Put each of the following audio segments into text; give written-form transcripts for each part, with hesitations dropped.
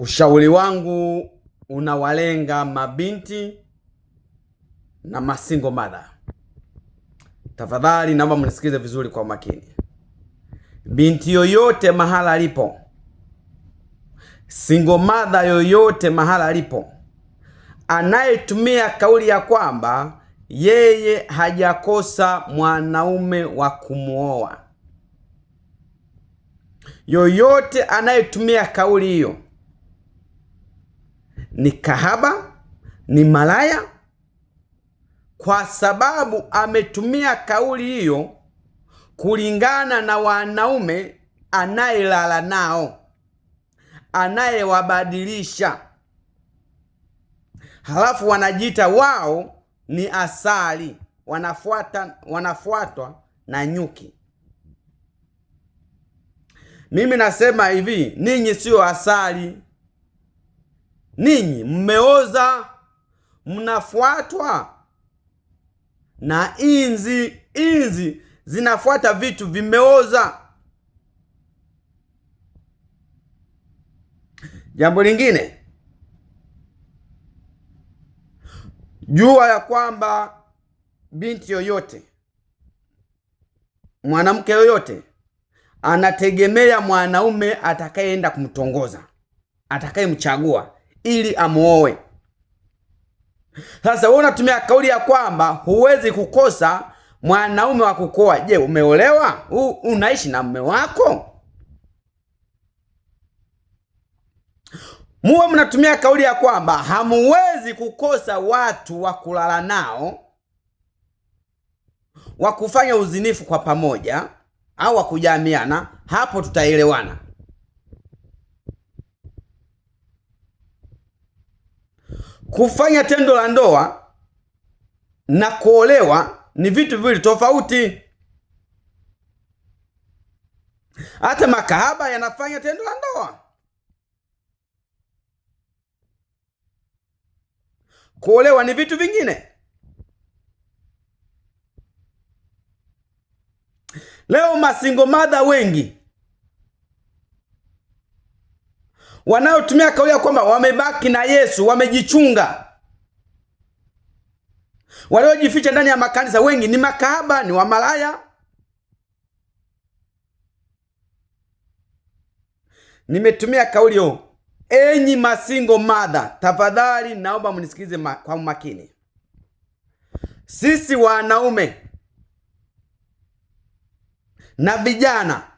Ushauri wangu unawalenga mabinti na masingle mother. Tafadhali naomba mnisikize vizuri kwa makini. Binti yoyote mahala alipo, single mother yoyote mahala alipo, anayetumia kauli ya kwamba yeye hajakosa mwanaume wa kumuoa, yoyote anayetumia kauli hiyo ni kahaba, ni malaya, kwa sababu ametumia kauli hiyo kulingana na wanaume anayelala nao, anayewabadilisha, halafu wanajiita wao ni asali, wanafuatwa na nyuki. Mimi nasema hivi, ninyi sio asali. Ninyi mmeoza, mnafuatwa na inzi. Inzi zinafuata vitu vimeoza. Jambo lingine, jua ya kwamba binti yoyote, mwanamke yoyote anategemea mwanaume atakayeenda kumtongoza, atakayemchagua ili amuoe. Sasa wewe unatumia kauli ya kwamba huwezi kukosa mwanaume wa kukoa. Je, umeolewa? Unaishi na mume wako? Muwe mnatumia kauli ya kwamba hamuwezi kukosa watu wa kulala nao, wa kufanya uzinifu kwa pamoja, au wa kujamiana. Hapo tutaelewana. Kufanya tendo la ndoa na kuolewa ni vitu viwili tofauti. Hata makahaba yanafanya tendo la ndoa. Kuolewa ni vitu vingine. Leo masingle mother wengi wanaotumia kauli ya kwamba wamebaki na Yesu, wamejichunga, waliojificha ndani ya makanisa, wengi ni makahaba, ni wamalaya. Nimetumia kauli hiyo. Enyi masingle mother, tafadhali naomba mnisikize kwa makini. Sisi wanaume na vijana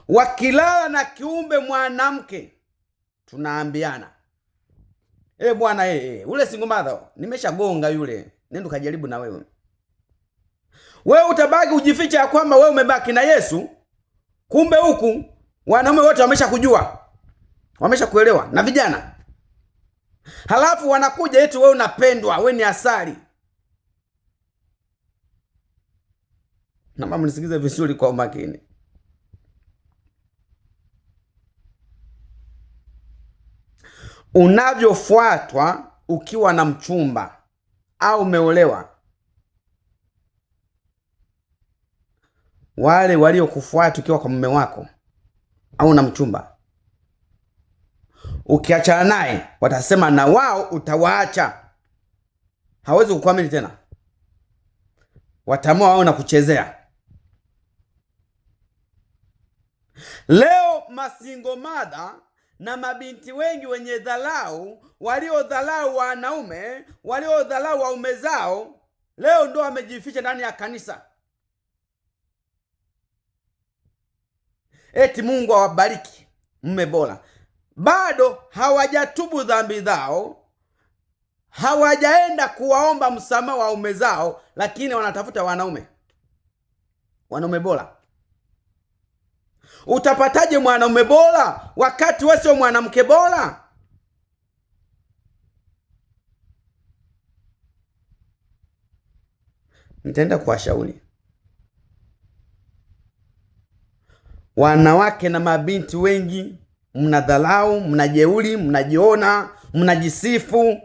wakilala na kiumbe mwanamke, tunaambiana, bwana, ule single mother nimeshagonga yule, nenda kujaribu na wewe. Wewe utabaki ujificha ya kwamba wewe umebaki na Yesu, kumbe huku wanaume wote wameshakujua, wameshakuelewa na vijana. Halafu wanakuja eti wewe unapendwa, wewe ni asali. Na mama nisikize vizuri kwa umakini. Unavyofuatwa ukiwa na mchumba au umeolewa, wale waliokufuata ukiwa kwa mume wako au na mchumba, ukiachana naye watasema na wao utawaacha. Hawezi kukuamini tena, watamua wao na kuchezea. Leo masingle mother na mabinti wengi wenye dharau, waliodharau wanaume, waliodharau waume zao, leo ndo wamejificha ndani ya kanisa. Eti Mungu awabariki, mume bora. Bado hawajatubu dhambi zao, hawajaenda kuwaomba msamaha waume zao, lakini wanatafuta wanaume bora. Utapataje mwanaume bora wakati wewe sio mwanamke bora? Nitaenda kuwashauri wanawake na mabinti wengi, mnadharau, mnajeuri, mnajiona, mnajisifu,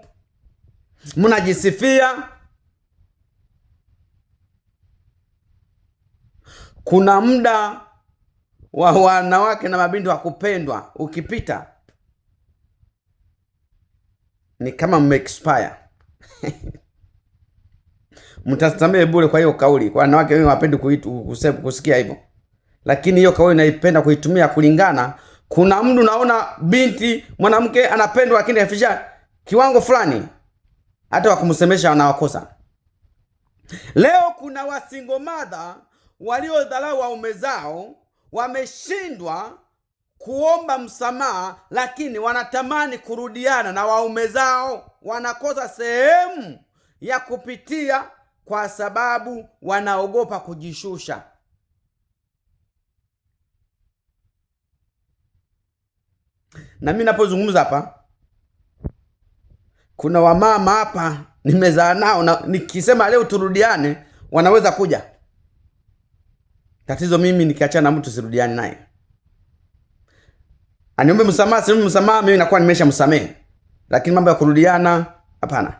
mnajisifia. Kuna muda wa wanawake na mabinti wa kupendwa ukipita, ni kama expire. Mtasamehe bure kwa hiyo kauli, kwa wanawake wengi hawapendi kusikia hivyo, lakini hiyo kauli naipenda kuitumia kulingana. Kuna mtu naona binti mwanamke anapendwa, lakini afisha kiwango fulani, hata wakumsemesha wanawakosa. Leo kuna wasingle mother waliodharau waume zao, wameshindwa kuomba msamaha, lakini wanatamani kurudiana na waume zao, wanakosa sehemu ya kupitia kwa sababu wanaogopa kujishusha. Na mimi napozungumza hapa, kuna wamama hapa nimezaa nao, na nikisema leo turudiane wanaweza kuja. Tatizo mimi nikiachana na mtu sirudiane naye. Aniombe msamaha, mimi nakuwa nimeshamsamehe. Lakini mambo ya kurudiana hapana.